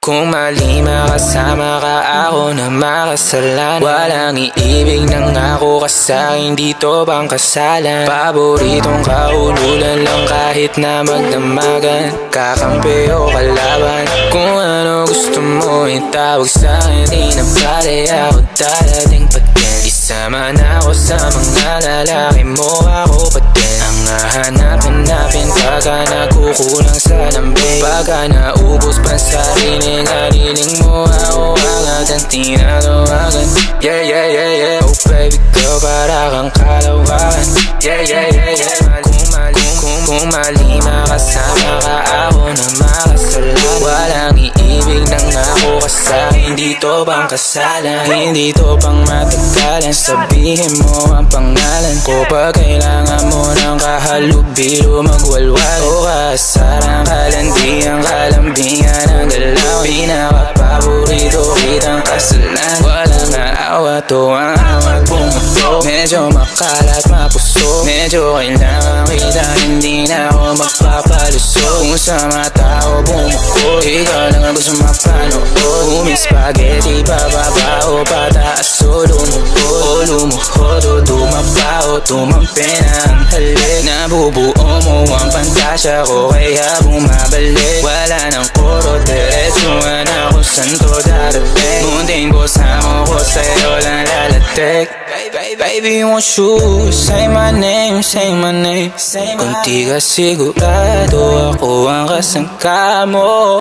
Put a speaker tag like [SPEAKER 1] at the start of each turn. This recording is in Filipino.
[SPEAKER 1] Kung mali makasama ka, ako na makasalanan. Walang iibig ng ako ka sa'kin, dito bang kasalan? Paboritong kaululan lang kahit na magdamagan. Kakampi o kalaban, kung ano gusto mo itawag sa'kin. Di na pare ako darating pa din. Isama na ako sa mga lalaki mo, ako pa din. Ang hahanap-hanapin pagka nagkukulang sa lambing. Pagka naubos pa sarili, haliling mo ako agad ang tinatawagan. Yeah, yeah, yeah, yeah. Oh baby girl, para kang kalawakan. Yeah, yeah, yeah, yeah. Kung mali makasama ka, ako na makasalanan. Walang iibig ng ako ka sa'kin, dito bang kasalan? Hindi to pang matagalan, sabihin mo ang pangalan ko. Pag kailangan mo ng kahalubilo, magwalwal o kasaran. Kalandian, kalambingan ang galaw. Pinaka-paborito kitang kasalan. Walang aawa to ang awat pumato. Medyo makalat, mapuso. Medyo kailangan kita, hindi na ako magpapalusot. Kung sa mga tao bumukod, ikaw lang ang gusto mapanood. Umi spaghetti, pababa o pataas o lumuhod. O lumuhod o dumapa o tumampi na ang halik. Nabubuo mo ang pantasya ko, kaya bumabalik. Wala nang koro, diretsuhan ako saan to darating. Munting bosamo ko sa'yo lang lalatik. Baby, won't you say my name, say my name. Kung di ka sigurado, ako ang kasangka mo.